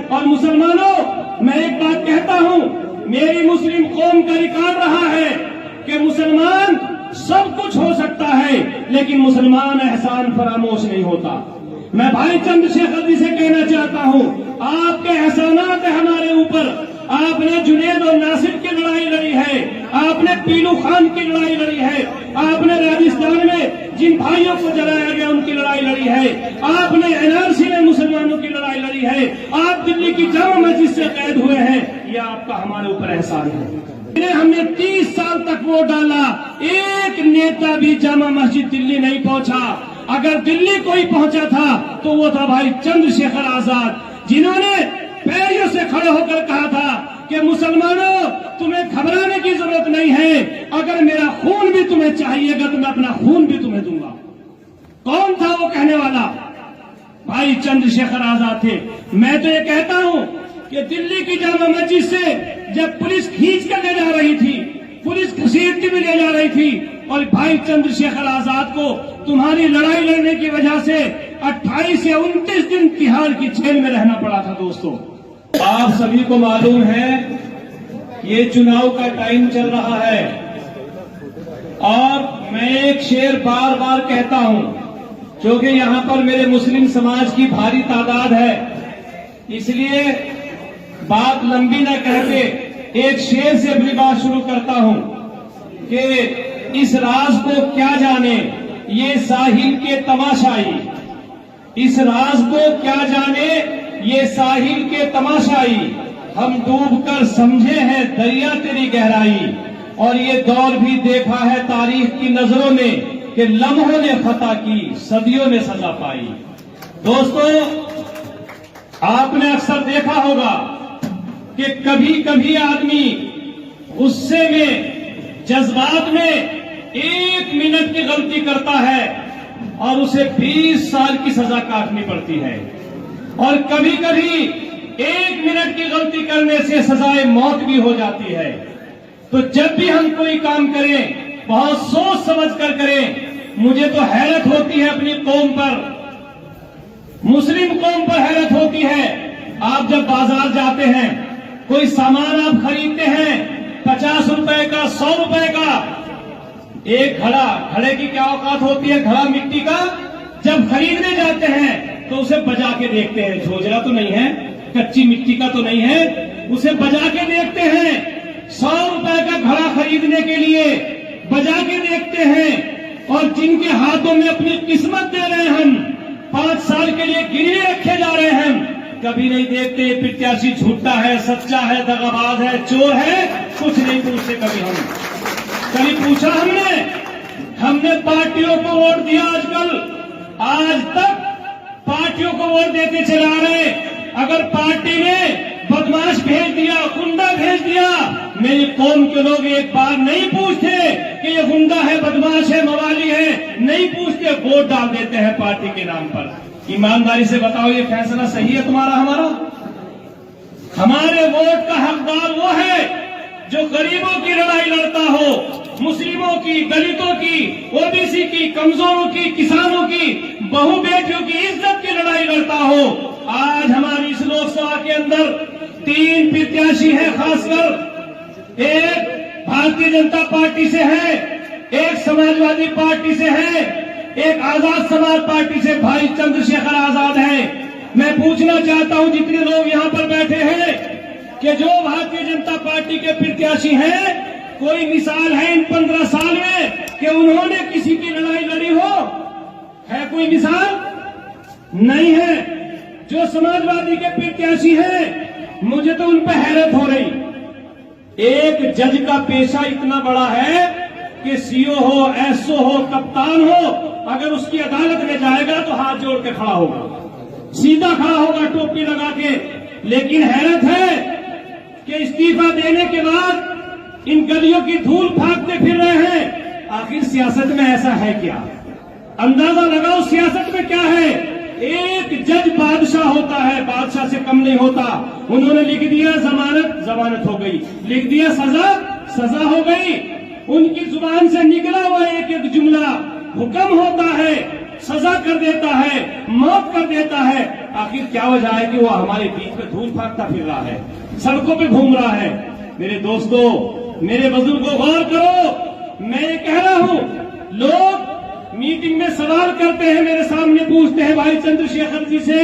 और मुसलमानों, मैं एक बात कहता हूं, मेरी मुस्लिम कौम का रिकॉर्ड रहा है कि मुसलमान सब कुछ हो सकता है, लेकिन मुसलमान एहसान फरामोश नहीं होता। मैं भाई चंद्रशेखर जी से कहना चाहता हूं, आपके एहसानात है हमारे ऊपर। आपने जुनेद और नासिर की लड़ाई लड़ी है, आपने पीलू खान की लड़ाई लड़ी है, आपने राजस्थान में जिन भाइयों को जलाया गया उनकी लड़ाई लड़ी है, आपने एनआरसी में मुसलमानों की लड़ाई लड़ी है, आप दिल्ली की जामा मस्जिद से कैद हुए हैं। यह आपका हमारे ऊपर एहसान है। हमने 30 साल तक वोट डाला, एक नेता भी जामा मस्जिद दिल्ली नहीं पहुंचा। अगर दिल्ली कोई पहुंचा था तो वो था भाई चंद्रशेखर आजाद, जिन्होंने पैरों से खड़े होकर कहा था कि मुसलमानों, तुम्हें घबराने की जरूरत नहीं है, अगर मेरा खून भी तुम्हें चाहिएगा तो मैं अपना खून भी तुम्हें दूंगा। कौन था वो कहने वाला? भाई चंद्रशेखर आजाद थे। मैं तो ये कहता हूं कि दिल्ली की जामा मस्जिद से जब पुलिस खींच कर ले जा रही थी, पुलिस घसीटती भी ले जा रही थी, और भाई चंद्रशेखर आजाद को तुम्हारी लड़ाई लड़ने की वजह से 28 से 29 दिन तिहाड़ की जेल में रहना पड़ा था। दोस्तों, आप सभी को मालूम है ये चुनाव का टाइम चल रहा है, और मैं एक शेर बार बार कहता हूं, क्योंकि यहां पर मेरे मुस्लिम समाज की भारी तादाद है, इसलिए बात लंबी न कहते एक शेर से अपनी बात शुरू करता हूं कि इस राज को क्या जाने ये साहिल के तमाशाई, इस राज को क्या जाने ये साहिल के तमाशाई, हम डूबकर समझे हैं दरिया तेरी गहराई, और ये दौर भी देखा है तारीख की नजरों ने कि लम्हों ने खता की, सदियों ने सजा पाई। दोस्तों, आपने अक्सर देखा होगा कि कभी कभी आदमी गुस्से में, जज्बात में 1 मिनट की गलती करता है और उसे 20 साल की सजा काटनी पड़ती है, और कभी कभी 1 मिनट की गलती करने से सजाए मौत भी हो जाती है। तो जब भी हम कोई काम करें बहुत सोच समझ कर करें। मुझे तो हैरत होती है अपनी कौम पर, मुस्लिम कौम पर हैरत होती है। आप जब बाजार जाते हैं, कोई सामान आप खरीदते हैं 50 रुपए का, 100 रुपए का, एक घड़े की क्या औकात होती है, घड़ा मिट्टी का, जब खरीदने जाते हैं तो उसे बजा के देखते हैं, झोझरा तो नहीं है, कच्ची मिट्टी का तो नहीं है, उसे बजा के देखते हैं। 100 रुपए का घड़ा खरीदने के लिए बजा के देखते हैं, और जिनके हाथों में अपनी किस्मत दे रहे हैं, हम 5 साल के लिए गिरवी रखे जा रहे हैं, कभी नहीं देखते प्रत्याशी झूठा है, सच्चा है, दगाबाज है, चोर है, कुछ नहीं पूछते कभी। हम कभी पूछा हमने पार्टियों को वोट दिया, आजकल आज तक पार्टियों को वोट देते चला रहे। अगर पार्टी ने बदमाश भेज दिया, गुंडा भेज दिया, मेरी कौम के लोग एक बार नहीं पूछते कि ये गुंडा है, बदमाश है, मवाली है, नहीं पूछते, वोट डाल देते हैं पार्टी के नाम पर। ईमानदारी से बताओ, ये फैसला सही है तुम्हारा, हमारा? हमारे वोट का हकदार वो है जो गरीबों की लड़ाई लड़ता हो, मुस्लिमों की, दलितों की, ओबीसी की, कमजोरों की, किसानों की, बहू बेटियों की इज्जत की लड़ाई लड़ता हो। आज हमारी इस लोकसभा के अंदर 3 प्रत्याशी हैं, खासकर एक भारतीय जनता पार्टी से है, एक समाजवादी पार्टी से है, एक आजाद समाज पार्टी से भाई चंद्रशेखर आजाद है। मैं पूछना चाहता हूं जितने लोग यहां पर बैठे हैं कि जो भारतीय जनता पार्टी के प्रत्याशी हैं, कोई मिसाल है इन 15 साल में कि उन्होंने किसी की लड़ाई लड़ी हो? है कोई मिसाल? नहीं है। जो समाजवादी के प्रत्याशी हैं, मुझे तो उन पर हैरत हो रही। एक जज का पेशा इतना बड़ा है कि सीओ हो, एसओ हो, कप्तान हो, अगर उसकी अदालत में जाएगा तो हाथ जोड़ के खड़ा होगा, सीधा खड़ा होगा टोपी लगा के। लेकिन हैरत है कि इस्तीफा देने के बाद इन गलियों की धूल फाँकते फिर रहे हैं। आखिर सियासत में ऐसा है क्या? अंदाजा लगाओ सियासत में क्या है। एक जज बादशाह होता है, बादशाह से कम नहीं होता। उन्होंने लिख दिया जमानत, जमानत हो गई, लिख दिया सजा, सजा हो गई। उनकी जुबान से निकला हुआ एक एक जुमला हुक्म होता है। सजा कर देता है, मौत कर देता है। आखिर क्या वजह है कि वो हमारे बीच में धूल फाकता फिर रहा है, सड़कों पे घूम रहा है? मेरे दोस्तों, मेरे बुजुर्गों, गौर करो। मैं ये कह रहा हूं, लोग मीटिंग में सवाल करते हैं, मेरे सामने पूछते हैं भाई चंद्रशेखर जी से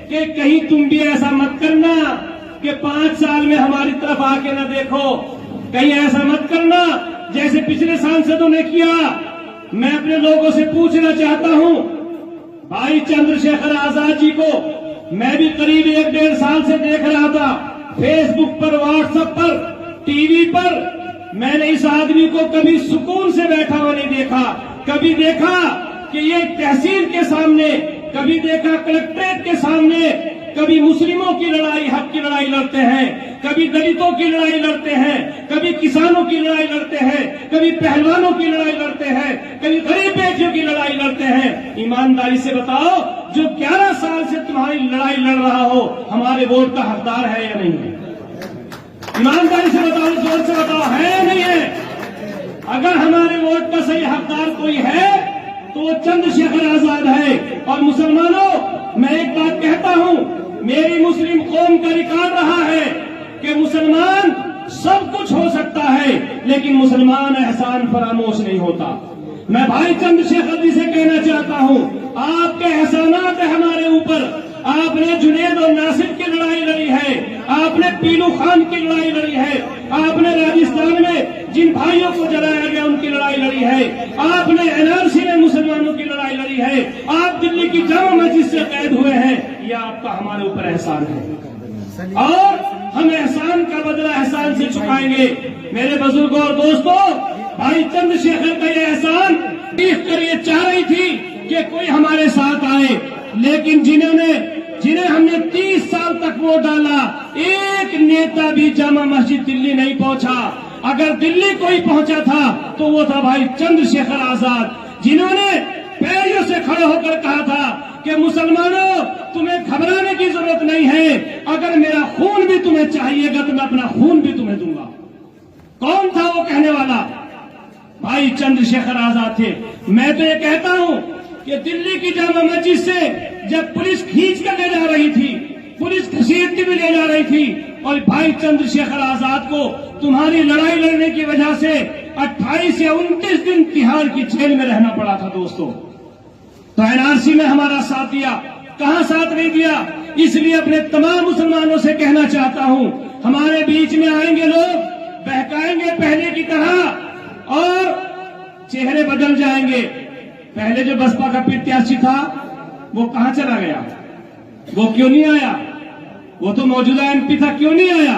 कि कहीं तुम भी ऐसा मत करना कि 5 साल में हमारी तरफ आके न देखो, कहीं ऐसा मत करना जैसे पिछले सांसदों ने किया। मैं अपने लोगों से पूछना चाहता हूं, भाई चंद्रशेखर आजाद जी को मैं भी करीब 1-1.5 साल से देख रहा था, फेसबुक पर, व्हाट्सएप पर, टीवी पर। मैंने इस आदमी को कभी सुकून से बैठा हुआ नहीं देखा। कभी देखा कि ये तहसील के सामने, कभी देखा कलेक्ट्रेट के सामने, कभी मुस्लिमों की लड़ाई, हक की लड़ाई लड़ते हैं, कभी दलितों की लड़ाई लड़ते हैं, कभी किसानों की लड़ाई लड़ते हैं, कभी पहलवानों की लड़ाई लड़ते हैं, कभी गरीब बेटियों की लड़ाई लड़ते हैं। ईमानदारी से बताओ, जो 11 साल से तुम्हारी लड़ाई लड़ रहा हो, हमारे वोट का हकदार है या नहीं है? ईमानदारी से बताओ, जोर से बताओ, है या नहीं है? अगर हमारे वोट का सही हकदार कोई है तो वो चंद्रशेखर आजाद है। और मुसलमानों, मैं एक बात कहता हूं, मेरी मुस्लिम कौम का रिकॉर्ड रहा है कि मुसलमान सब कुछ हो सकता है, लेकिन मुसलमान एहसान फरामोश नहीं होता। मैं भाई चंद्रशेखर जी से कहना चाहता हूं, आपके एहसानात है हमारे ऊपर। आपने जुनेद और नासिर की लड़ाई लड़ी है, आपने पीलू खान की लड़ाई लड़ी है, आपने राजस्थान में जिन भाइयों को जलाया गया उनकी लड़ाई लड़ी है, आपने एनआरसी में मुसलमानों की लड़ाई लड़ी है, आप दिल्ली की जामा मस्जिद से कैद हुए हैं। यह आपका हमारे ऊपर एहसान है और हम एहसान का बदला एहसान से चुकाएंगे। मेरे बुजुर्गों और दोस्तों, भाई चंद्रशेखर का यह एहसान देख कर ये चाह रही थी कि कोई हमारे साथ आए, लेकिन जिन्हें हमने 30 साल तक वोट डाला, एक नेता भी जामा मस्जिद दिल्ली नहीं पहुंचा। अगर दिल्ली कोई पहुंचा था तो वो था भाई चंद्रशेखर आजाद, जिन्होंने पैरों से खड़े होकर कहा था कि मुसलमानों, तुम्हें घबराने की जरूरत नहीं है, अगर मेरा खून भी तुम्हें चाहिएगा तो मैं अपना खून भी तुम्हें दूंगा। कौन था वो कहने वाला? भाई चंद्रशेखर आजाद थे। मैं तो ये कहता हूं कि दिल्ली की जामा मस्जिद से जब पुलिस खींच कर ले जा रही थी, पुलिस घसीटती भी ले जा रही थी, और भाई चंद्रशेखर आजाद को तुम्हारी लड़ाई लड़ने की वजह से 28 या 29 दिन तिहाड़ की जेल में रहना पड़ा था दोस्तों। तो एनआरसी में हमारा साथ दिया, कहां साथ नहीं दिया? इसलिए अपने तमाम मुसलमानों से कहना चाहता हूं, हमारे बीच में आएंगे लोग, बहकाएंगे पहले की तरह और चेहरे बदल जाएंगे। पहले जो बसपा का प्रत्याशी था वो कहां चला गया? वो क्यों नहीं आया? वो तो मौजूदा एमपी था, क्यों नहीं आया?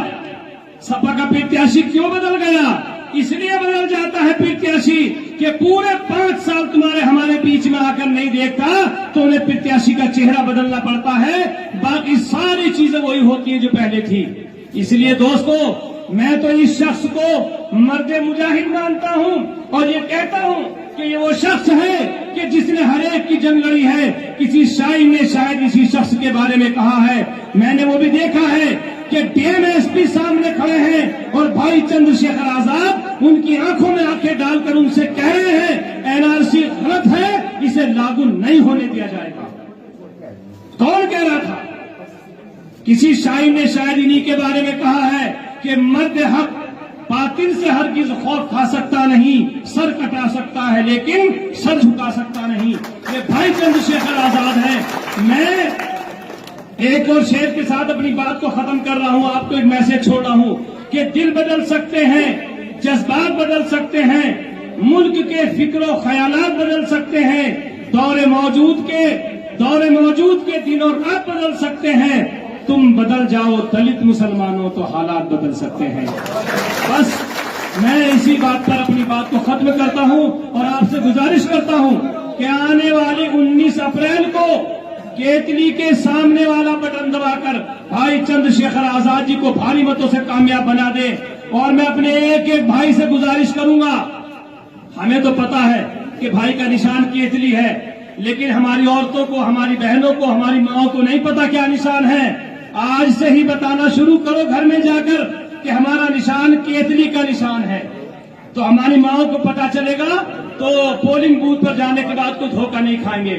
सपा का प्रत्याशी क्यों बदल गया? इसलिए बदल जाता है प्रत्याशी कि पूरे 5 साल तुम्हारे हमारे बीच में आकर नहीं देखता तो उन्हें प्रत्याशी का चेहरा बदलना पड़ता है, बाकी सारी चीजें वही होती है जो पहले थी। इसलिए दोस्तों, मैं तो इस शख्स को मर्द मुजाहिद मानता हूं और ये कहता हूं कि ये वो शख्स है कि जिसने हर एक की जंग लड़ी है। किसी शायर ने शायद इसी शख्स के बारे में कहा है, मैंने वो भी देखा है कि डीएमएसपी सामने खड़े हैं और भाई चंद्रशेखर आजाद उनकी आंखों में आंखें डालकर उनसे कह रहे हैं एनआरसी गलत है, इसे लागू नहीं होने दिया जाएगा। कौन कह रहा था? किसी शायर ने शायद इन्हीं के बारे में कहा है कि मर्द हक बातिल से हरगिज खौफ खा सकता नहीं, सर कटा सकता है लेकिन सर झुका सकता नहीं। ये भाई चंद्रशेखर आजाद है। मैं एक और शेर के साथ अपनी बात को खत्म कर रहा हूं, आपको एक मैसेज छोड़ रहा हूं कि दिल बदल सकते हैं, जज्बात बदल सकते हैं, मुल्क के फिक्र ख्यालात बदल सकते हैं, दौरे मौजूद के दिनों रात बदल सकते हैं। तुम बदल जाओ दलित मुसलमानों तो हालात बदल सकते हैं। बस मैं इसी बात पर अपनी बात को खत्म करता हूं और आपसे गुजारिश करता हूं कि आने वाली 19 अप्रैल को केतली के सामने वाला बटन दबाकर भाई चंद्रशेखर आजाद जी को भारी मतों से कामयाब बना दे। और मैं अपने एक एक भाई से गुजारिश करूंगा, हमें तो पता है कि भाई का निशान केतली है, लेकिन हमारी औरतों को, हमारी बहनों को, हमारी माओं को नहीं पता क्या निशान है। आज से ही बताना शुरू करो घर में जाकर कि हमारा निशान केतली का निशान है। तो हमारी माओ को पता चलेगा तो पोलिंग बूथ पर जाने के बाद कोई धोखा नहीं खाएंगे।